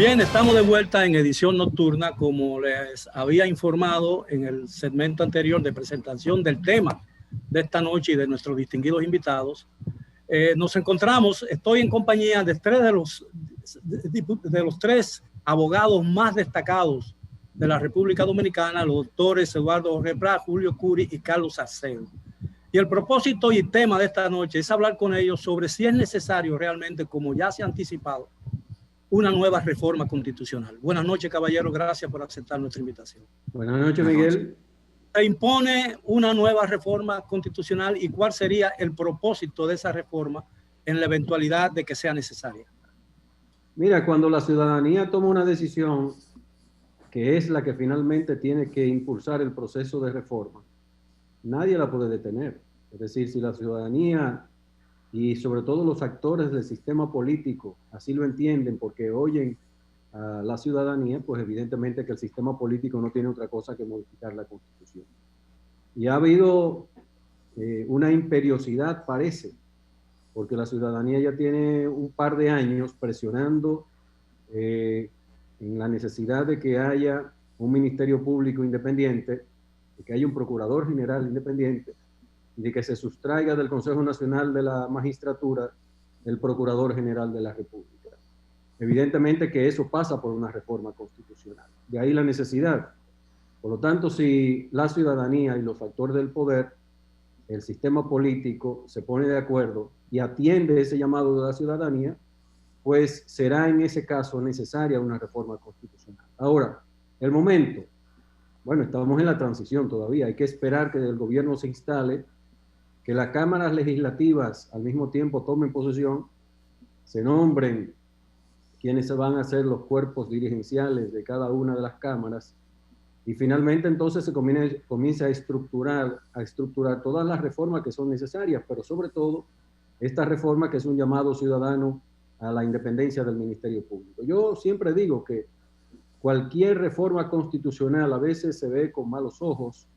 Bien, estamos de vuelta en edición nocturna, como les había informado en el segmento anterior de presentación del tema de esta noche y de nuestros distinguidos invitados. Nos encontramos, estoy en compañía de tres abogados más destacados de la República Dominicana, los doctores Eduardo Jorge Prat, Julio Curi y Carlos Salcedo. Y el propósito y tema de esta noche es hablar con ellos sobre si es necesario realmente, como ya se ha anticipado, una nueva reforma constitucional. Buenas noches, caballeros. Gracias por aceptar nuestra invitación. Buenas noches, Miguel. ¿Se impone una nueva reforma constitucional y cuál sería el propósito de esa reforma en la eventualidad de que sea necesaria? Mira, cuando la ciudadanía toma una decisión que es la que finalmente tiene que impulsar el proceso de reforma, nadie la puede detener. Es decir, si la ciudadanía y sobre todo los actores del sistema político así lo entienden porque oyen a la ciudadanía, pues evidentemente que el sistema político no tiene otra cosa que modificar la Constitución. Y ha habido una imperiosidad, parece, porque la ciudadanía ya tiene un par de años presionando en la necesidad de que haya un ministerio público independiente, de que haya un procurador general independiente, y de que se sustraiga del Consejo Nacional de la Magistratura el Procurador General de la República. Evidentemente que eso pasa por una reforma constitucional. De ahí la necesidad. Por lo tanto, si la ciudadanía y los actores del poder, el sistema político, se pone de acuerdo y atiende ese llamado de la ciudadanía, pues será en ese caso necesaria una reforma constitucional. Ahora, el momento, bueno, estamos en la transición todavía, hay que esperar que el gobierno se instale, que las cámaras legislativas al mismo tiempo tomen posesión, se nombren quienes se van a hacer los cuerpos dirigenciales de cada una de las cámaras y finalmente entonces se comienza a estructurar todas las reformas que son necesarias, pero sobre todo esta reforma que es un llamado ciudadano a la independencia del Ministerio Público. Yo siempre digo que cualquier reforma constitucional a veces se ve con malos ojos,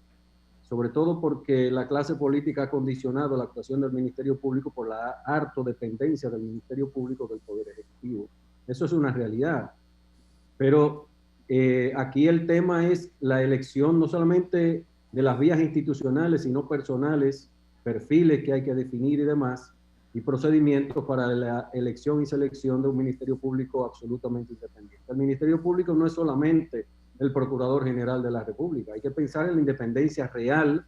sobre todo porque la clase política ha condicionado la actuación del Ministerio Público por la harto dependencia del Ministerio Público del Poder Ejecutivo. Eso es una realidad. Pero aquí el tema es la elección no solamente de las vías institucionales, sino personales, perfiles que hay que definir y demás, y procedimientos para la elección y selección de un Ministerio Público absolutamente independiente. El Ministerio Público no es solamente el Procurador General de la República. Hay que pensar en la independencia real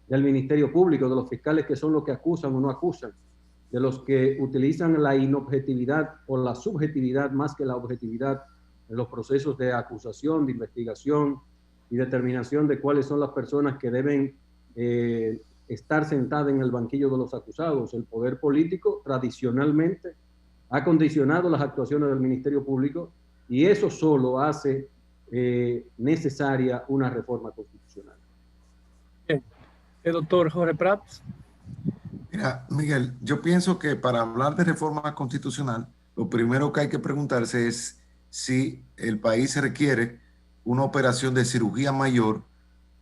del Ministerio Público, de los fiscales que son los que acusan o no acusan, de los que utilizan la inobjetividad o la subjetividad más que la objetividad en los procesos de acusación, de investigación y determinación de cuáles son las personas que deben estar sentadas en el banquillo de los acusados. El poder político tradicionalmente ha condicionado las actuaciones del Ministerio Público y eso solo hace necesaria una reforma constitucional. Bien. El doctor Jorge Prat. Mira, Miguel, yo pienso que para hablar de reforma constitucional, lo primero que hay que preguntarse es si el país requiere una operación de cirugía mayor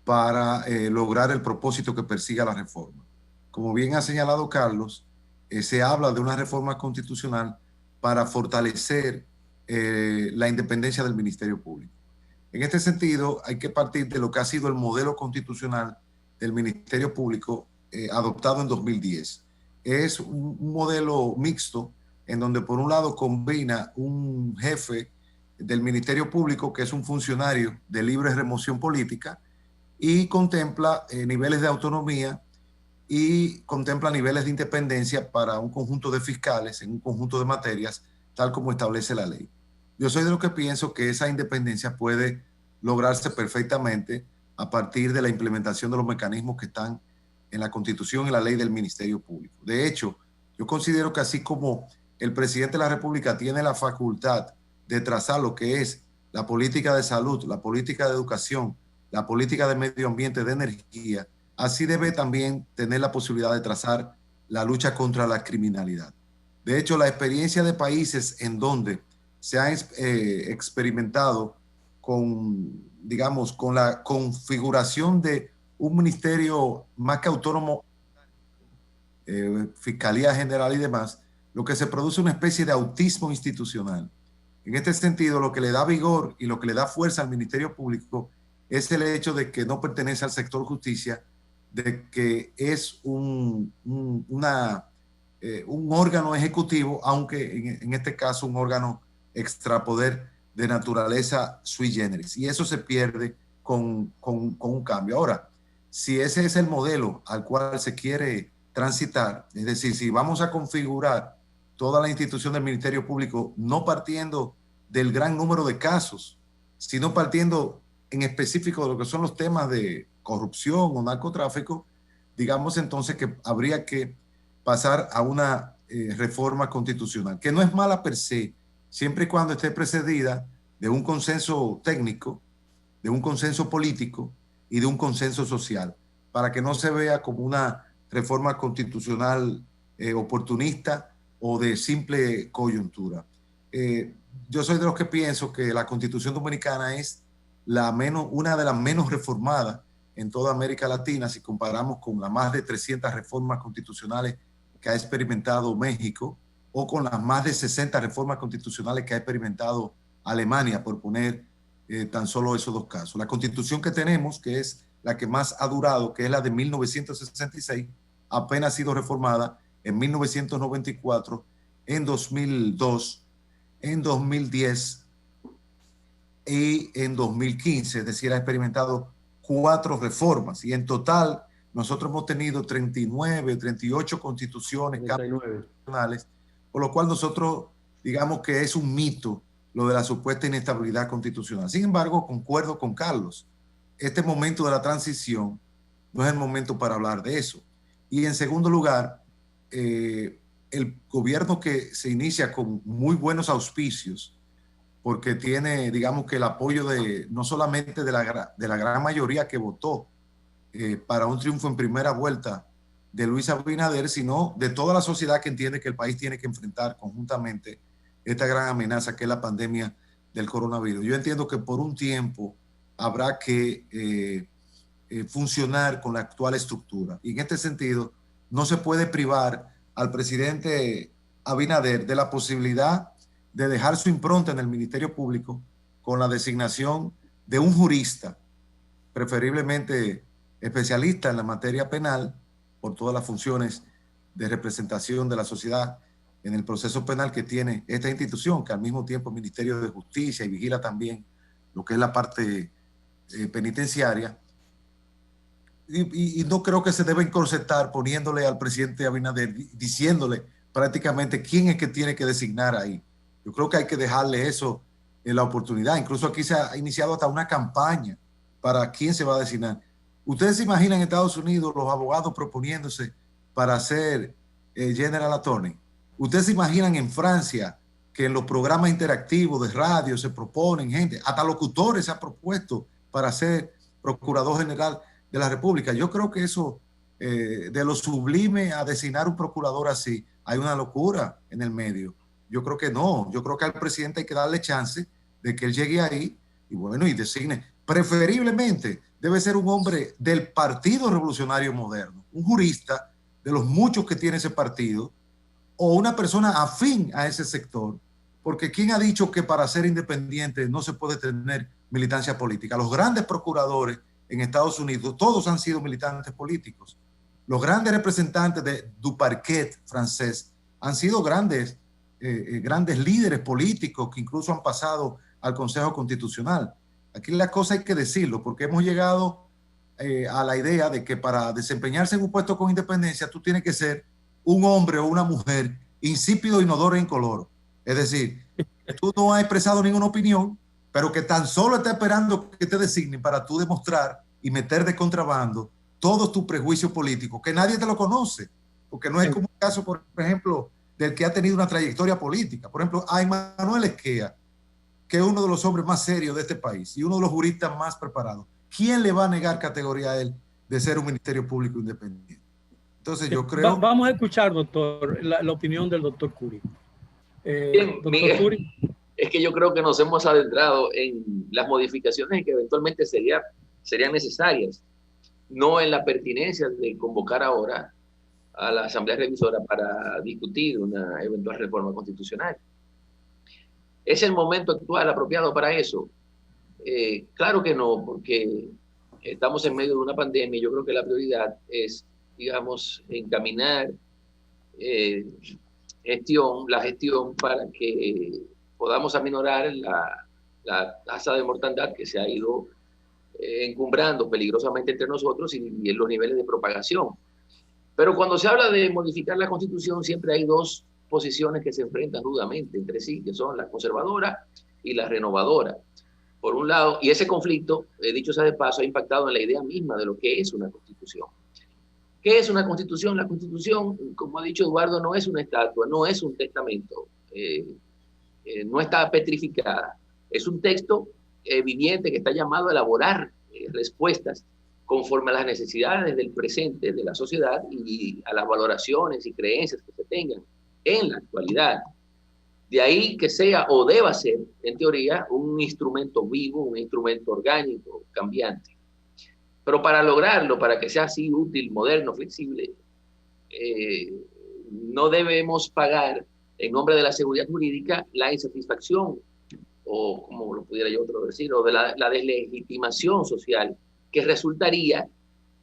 para lograr el propósito que persiga la reforma. Como bien ha señalado Carlos, se habla de una reforma constitucional para fortalecer la independencia del Ministerio Público. En este sentido, hay que partir de lo que ha sido el modelo constitucional del Ministerio Público adoptado en 2010. Es un modelo mixto en donde por un lado combina un jefe del Ministerio Público que es un funcionario de libre remoción política y contempla niveles de autonomía y contempla niveles de independencia para un conjunto de fiscales en un conjunto de materias tal como establece la ley. Yo soy de los que pienso que esa independencia puede lograrse perfectamente a partir de la implementación de los mecanismos que están en la Constitución y la ley del Ministerio Público. De hecho, yo considero que así como el presidente de la República tiene la facultad de trazar lo que es la política de salud, la política de educación, la política de medio ambiente, de energía, así debe también tener la posibilidad de trazar la lucha contra la criminalidad. De hecho, la experiencia de países en donde se ha experimentado con, digamos, con la configuración de un ministerio más que autónomo, Fiscalía General y demás, lo que se produce es una especie de autismo institucional, En este sentido, lo que le da vigor y lo que le da fuerza al Ministerio Público es el hecho de que no pertenece al sector justicia, de que es un órgano ejecutivo, aunque en este caso un órgano extrapoder de naturaleza sui generis. Y eso se pierde con un cambio. Ahora, si ese es el modelo al cual se quiere transitar, es decir, si vamos a configurar toda la institución del Ministerio Público no partiendo del gran número de casos, sino partiendo en específico de lo que son los temas de corrupción o narcotráfico, digamos entonces que habría que pasar a una reforma constitucional, que no es mala per se, siempre y cuando esté precedida de un consenso técnico, de un consenso político y de un consenso social, para que no se vea como una reforma constitucional oportunista o de simple coyuntura. Yo soy de los que pienso que la Constitución Dominicana es una de las menos reformadas en toda América Latina, si comparamos con las más de 300 reformas constitucionales que ha experimentado México, o con las más de 60 reformas constitucionales que ha experimentado Alemania, por poner tan solo esos dos casos. La constitución que tenemos, que es la que más ha durado, que es la de 1966, apenas ha sido reformada en 1994, en 2002, en 2010 y en 2015, es decir, ha experimentado 4 reformas y en total nosotros hemos tenido 39, 38 constituciones constitucionales, por lo cual nosotros digamos que es un mito lo de la supuesta inestabilidad constitucional. Sin embargo, concuerdo con Carlos, este momento de la transición no es el momento para hablar de eso. Y en segundo lugar, el gobierno que se inicia con muy buenos auspicios, porque tiene, digamos que el apoyo de no solamente de la gran mayoría que votó para un triunfo en primera vuelta de Luis Abinader, sino de toda la sociedad que entiende que el país tiene que enfrentar conjuntamente esta gran amenaza que es la pandemia del coronavirus. Yo entiendo que por un tiempo habrá que funcionar con la actual estructura. Y en este sentido, no se puede privar al presidente Abinader de la posibilidad de dejar su impronta en el Ministerio Público con la designación de un jurista, preferiblemente especialista en la materia penal, por todas las funciones de representación de la sociedad en el proceso penal que tiene esta institución, que al mismo tiempo es Ministerio de Justicia y vigila también lo que es la parte penitenciaria. Y no creo que se deba encorsetar poniéndole al presidente Abinader, diciéndole prácticamente quién es que tiene que designar ahí. Yo creo que hay que dejarle eso en la oportunidad. Incluso aquí se ha iniciado hasta una campaña para quién se va a designar. ¿Ustedes se imaginan en Estados Unidos los abogados proponiéndose para ser General Attorney? ¿Ustedes se imaginan en Francia que en los programas interactivos de radio se proponen gente, hasta locutores se ha propuesto para ser Procurador General de la República? Yo creo que eso, de lo sublime a designar un procurador así, hay una locura en el medio. Yo creo que no. Yo creo que al presidente hay que darle chance de que él llegue ahí y bueno, y designe. Preferiblemente debe ser un hombre del Partido Revolucionario Moderno, un jurista de los muchos que tiene ese partido, o una persona afín a ese sector, porque ¿quién ha dicho que para ser independiente no se puede tener militancia política? Los grandes procuradores en Estados Unidos, todos han sido militantes políticos. Los grandes representantes du parquet francés han sido grandes líderes políticos que incluso han pasado al Consejo Constitucional. Aquí la cosa hay que decirlo, porque hemos llegado a la idea de que para desempeñarse en un puesto con independencia tú tienes que ser un hombre o una mujer insípido, inodoro e incoloro. Es decir, que tú no has expresado ninguna opinión, pero que tan solo está esperando que te designen para tú demostrar y meter de contrabando todos tus prejuicios políticos, que nadie te lo conoce, porque no es como el caso, por ejemplo, del que ha tenido una trayectoria política. Por ejemplo, a Emmanuel Esquea, que es uno de los hombres más serios de este país y uno de los juristas más preparados. ¿Quién le va a negar categoría a él de ser un ministerio público independiente? Entonces yo creo... Vamos a escuchar, doctor, la opinión del doctor Curi. Bien, doctor Miguel, Curi. es que yo creo que nos hemos adentrado en las modificaciones que eventualmente serían necesarias, no en la pertinencia de convocar ahora a la Asamblea Revisora para discutir una eventual reforma constitucional. ¿Es el momento actual apropiado para eso? Claro que no, porque estamos en medio de una pandemia y yo creo que la prioridad es, digamos, encaminar la gestión para que podamos aminorar la tasa de mortandad que se ha ido encumbrando peligrosamente entre nosotros y en los niveles de propagación. Pero cuando se habla de modificar la Constitución, siempre hay dos posiciones que se enfrentan rudamente entre sí, que son la conservadora y la renovadora. Por un lado, y ese conflicto, dicho sea de paso, ha impactado en la idea misma de lo que es una Constitución. ¿Qué es una Constitución? La Constitución, como ha dicho Eduardo, no es una estatua, no es un testamento, no está petrificada. Es un texto viviente que está llamado a elaborar respuestas conforme a las necesidades del presente de la sociedad y a las valoraciones y creencias que se tengan en la actualidad. De ahí que sea o deba ser, en teoría, un instrumento vivo, un instrumento orgánico, cambiante. Pero para lograrlo, para que sea así útil, moderno, flexible, no debemos pagar, en nombre de la seguridad jurídica, la insatisfacción, o como lo pudiera yo otro decir, o de la deslegitimación social, que resultaría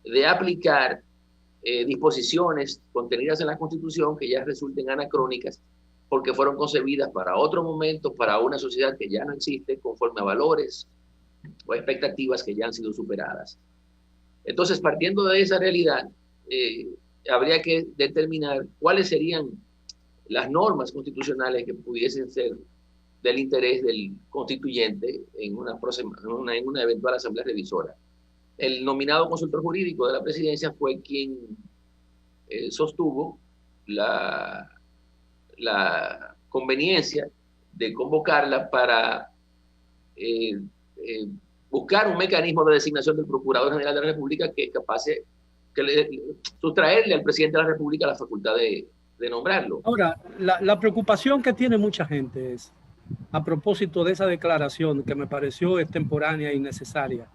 de aplicar disposiciones contenidas en la Constitución que ya resulten anacrónicas porque fueron concebidas para otro momento, para una sociedad que ya no existe, conforme a valores o expectativas que ya han sido superadas. Entonces, partiendo de esa realidad, habría que determinar cuáles serían las normas constitucionales que pudiesen ser del interés del constituyente en una eventual asamblea revisora. El nominado consultor jurídico de la presidencia fue quien sostuvo la conveniencia de convocarla para buscar un mecanismo de designación del Procurador General de la República que es capaz de sustraerle al presidente de la República la facultad de nombrarlo. Ahora, la preocupación que tiene mucha gente es, a propósito de esa declaración que me pareció extemporánea e innecesaria,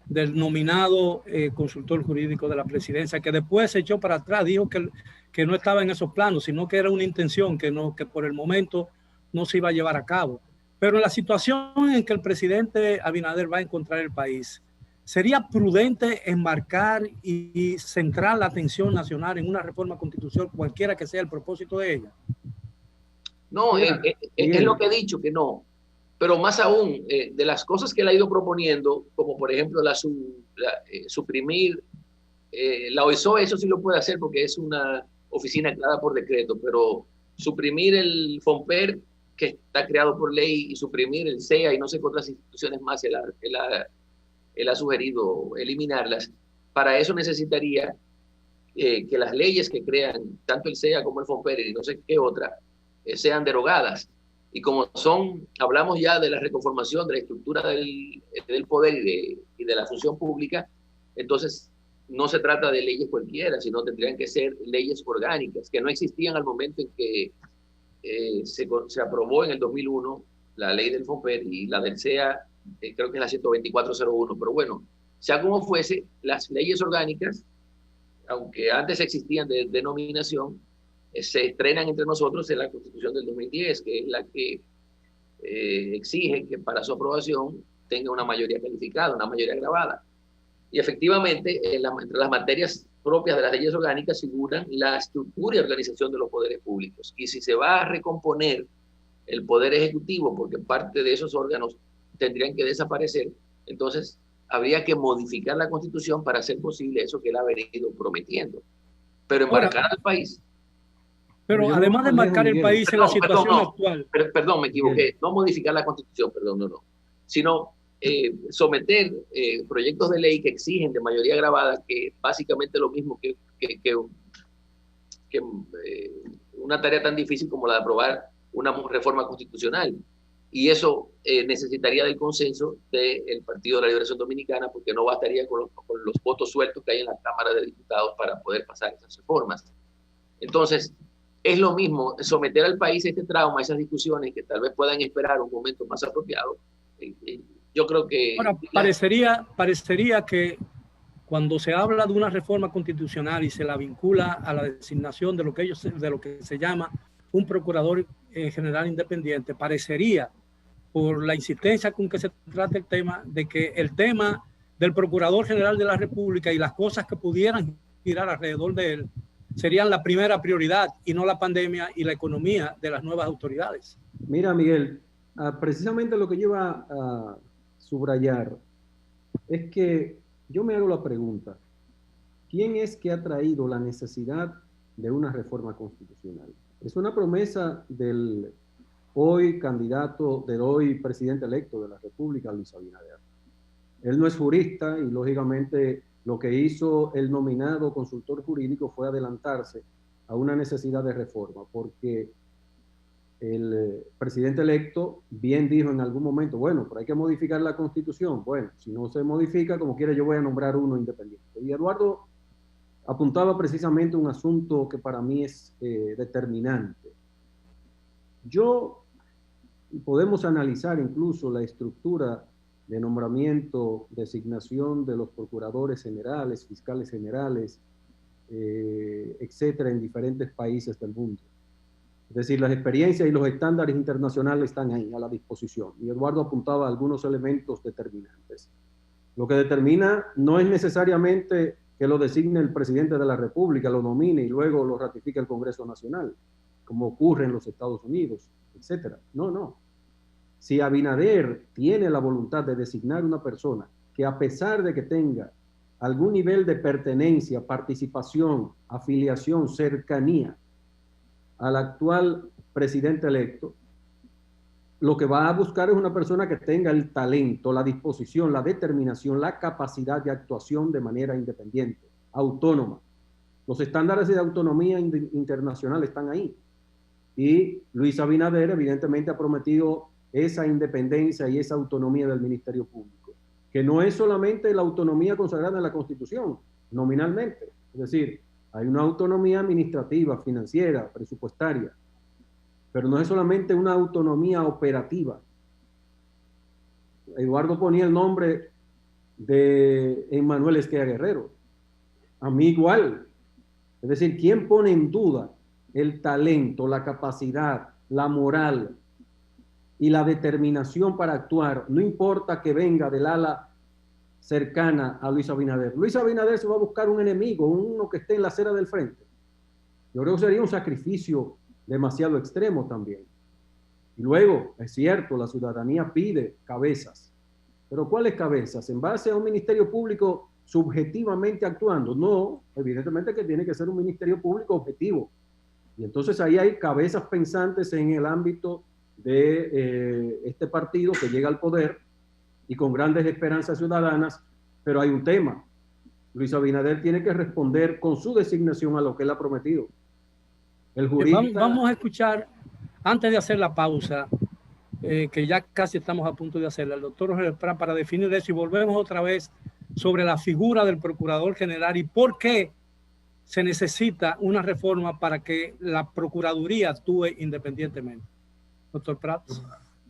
del nominado consultor jurídico de la presidencia, que después se echó para atrás, dijo que no estaba en esos planos, sino que era una intención que por el momento no se iba a llevar a cabo. Pero en la situación en que el presidente Abinader va a encontrar el país, ¿sería prudente enmarcar y centrar la atención nacional en una reforma constitucional, cualquiera que sea el propósito de ella? No, es lo que he dicho, que no. Pero más aún, de las cosas que él ha ido proponiendo, como por ejemplo suprimir la OESO, eso sí lo puede hacer porque es una oficina creada por decreto, pero suprimir el FOMPER, que está creado por ley, y suprimir el CEA y no sé qué otras instituciones más, él ha sugerido eliminarlas. Para eso necesitaría que las leyes que crean tanto el CEA como el FOMPER y no sé qué otra sean derogadas. Y como hablamos ya de la reconformación de la estructura del poder y de la función pública, entonces no se trata de leyes cualquiera, sino tendrían que ser leyes orgánicas, que no existían al momento en que se aprobó en el 2001 la ley del FOMPER y la del CEA, creo que es la 12401. Pero bueno, sea como fuese, las leyes orgánicas, aunque antes existían de denominación, se estrenan entre nosotros en la Constitución del 2010, que es la que exige que para su aprobación tenga una mayoría calificada, una mayoría grabada. Y efectivamente, entre las materias propias de las leyes orgánicas figuran la estructura y organización de los poderes públicos. Y si se va a recomponer el poder ejecutivo, porque parte de esos órganos tendrían que desaparecer, entonces habría que modificar la Constitución para hacer posible eso que él ha venido prometiendo. Pero embarcar al país. Pero además de marcar el país en la situación actual. Perdón, me equivoqué. No modificar la Constitución, no. Sino someter proyectos de ley que exigen de mayoría grabada, que básicamente lo mismo que una tarea tan difícil como la de aprobar una reforma constitucional. Y eso necesitaría del consenso del Partido de la Liberación Dominicana, porque no bastaría con los votos sueltos que hay en la Cámara de Diputados para poder pasar esas reformas. Entonces, es lo mismo someter al país a este trauma, a esas discusiones que tal vez puedan esperar un momento más apropiado. Yo creo que... Ahora, parecería que cuando se habla de una reforma constitucional y se la vincula a la designación de lo que se llama un procurador general independiente, parecería por la insistencia con que se trata el tema, de que el tema del Procurador General de la República y las cosas que pudieran girar alrededor de él serían la primera prioridad y no la pandemia y la economía de las nuevas autoridades. Mira, Miguel, precisamente lo que yo iba a subrayar es que yo me hago la pregunta, ¿quién es que ha traído la necesidad de una reforma constitucional? Es una promesa del hoy candidato, del hoy presidente electo de la República, Luis Abinader. Él no es jurista y lógicamente lo que hizo el nominado consultor jurídico fue adelantarse a una necesidad de reforma, porque el presidente electo bien dijo en algún momento, bueno, pero hay que modificar la Constitución. Bueno, si no se modifica, como quiera, yo voy a nombrar uno independiente. Y Eduardo apuntaba precisamente un asunto que para mí es determinante. Podemos analizar incluso la estructura de nombramiento, designación de los procuradores generales, fiscales generales, etcétera, en diferentes países del mundo. Es decir, las experiencias y los estándares internacionales están ahí a la disposición. Y Eduardo apuntaba a algunos elementos determinantes. Lo que determina no es necesariamente que lo designe el presidente de la República, lo nomine y luego lo ratifique el Congreso Nacional, como ocurre en los Estados Unidos, etcétera. No, no. Si Abinader tiene la voluntad de designar una persona que, a pesar de que tenga algún nivel de pertenencia, participación, afiliación, cercanía al actual presidente electo, lo que va a buscar es una persona que tenga el talento, la disposición, la determinación, la capacidad de actuación de manera independiente, autónoma. Los estándares de autonomía internacional están ahí. Y Luis Abinader evidentemente ha prometido esa independencia y esa autonomía del Ministerio Público, que no es solamente la autonomía consagrada en la Constitución, nominalmente. Es decir, hay una autonomía administrativa, financiera, presupuestaria, pero no es solamente una autonomía operativa. Eduardo ponía el nombre de Emmanuel Esquella Guerrero. A mí igual. Es decir, ¿quién pone en duda el talento, la capacidad, la moral y la determinación para actuar? No importa que venga del ala cercana a Luis Abinader. Luis Abinader se va a buscar un enemigo, uno que esté en la acera del frente. Yo creo que sería un sacrificio demasiado extremo también. Y luego, es cierto, la ciudadanía pide cabezas. ¿Pero cuáles cabezas? ¿En base a un ministerio público subjetivamente actuando? No, evidentemente que tiene que ser un ministerio público objetivo. Y entonces ahí hay cabezas pensantes en el ámbito de este partido que llega al poder y con grandes esperanzas ciudadanas, pero hay un tema. Luis Abinader tiene que responder con su designación a lo que él ha prometido. El jurista... Vamos a escuchar, antes de hacer la pausa, que ya casi estamos a punto de hacerla, al doctor Jorge Prat para definir eso, y volvemos otra vez sobre la figura del Procurador General y por qué se necesita una reforma para que la Procuraduría actúe independientemente. Doctor Prat.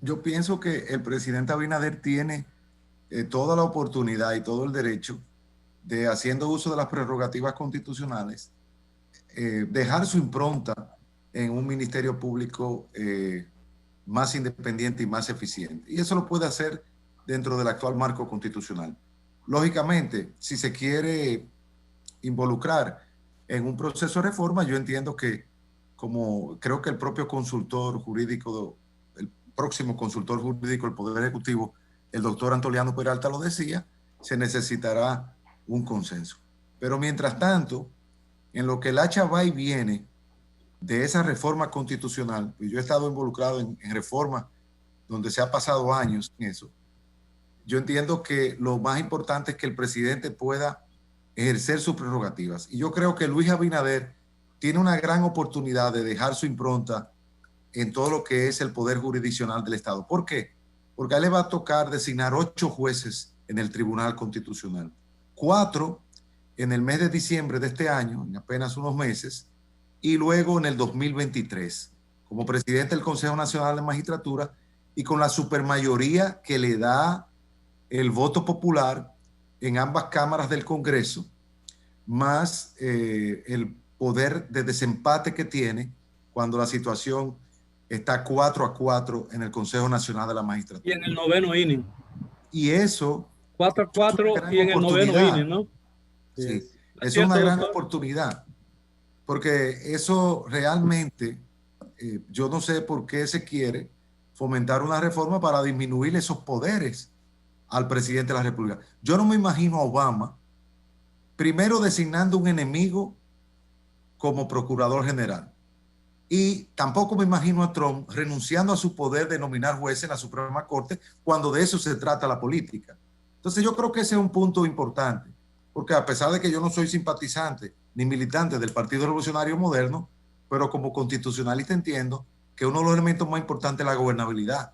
Yo pienso que el presidente Abinader tiene toda la oportunidad y todo el derecho de, haciendo uso de las prerrogativas constitucionales, dejar su impronta en un ministerio público más independiente y más eficiente. Y eso lo puede hacer dentro del actual marco constitucional. Lógicamente, si se quiere involucrar en un proceso de reforma, yo entiendo que, como creo que el propio consultor jurídico, el próximo consultor jurídico del Poder Ejecutivo, el doctor Antoliano Peralta lo decía, se necesitará un consenso. Pero mientras tanto, en lo que el hacha va y viene de esa reforma constitucional, y yo he estado involucrado en reformas donde se ha pasado años en eso, yo entiendo que lo más importante es que el presidente pueda ejercer sus prerrogativas. Y yo creo que Luis Abinader tiene una gran oportunidad de dejar su impronta en todo lo que es el poder jurisdiccional del Estado. ¿Por qué? Porque a él le va a tocar designar 8 jueces en el Tribunal Constitucional. 4 en el mes de diciembre de este año, en apenas unos meses, y luego en el 2023, como presidente del Consejo Nacional de Magistratura y con la supermayoría que le da el voto popular en ambas cámaras del Congreso, más el poder de desempate que tiene cuando la situación está 4-4 en el Consejo Nacional de la Magistratura. Y en el 9º inning. Y eso... 4-4 y en el 9º inning, ¿no? Sí, es una gran oportunidad, porque eso realmente, yo no sé por qué se quiere fomentar una reforma para disminuir esos poderes al presidente de la República. Yo no me imagino a Obama primero designando un enemigo como procurador general. Y tampoco me imagino a Trump renunciando a su poder de nominar jueces en la Suprema Corte cuando de eso se trata la política. Entonces yo creo que ese es un punto importante, porque a pesar de que yo no soy simpatizante ni militante del Partido Revolucionario Moderno, pero como constitucionalista entiendo que uno de los elementos más importantes es la gobernabilidad.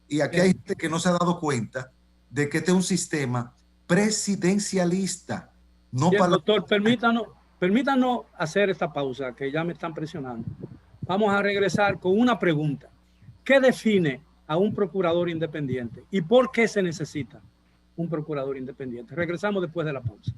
Y aquí hay gente que no se ha dado cuenta de que este es un sistema presidencialista. No. Bien, doctor, permítanos hacer esta pausa, que ya me están presionando. Vamos a regresar con una pregunta. ¿Qué define a un procurador independiente y por qué se necesita un procurador independiente? Regresamos después de la pausa.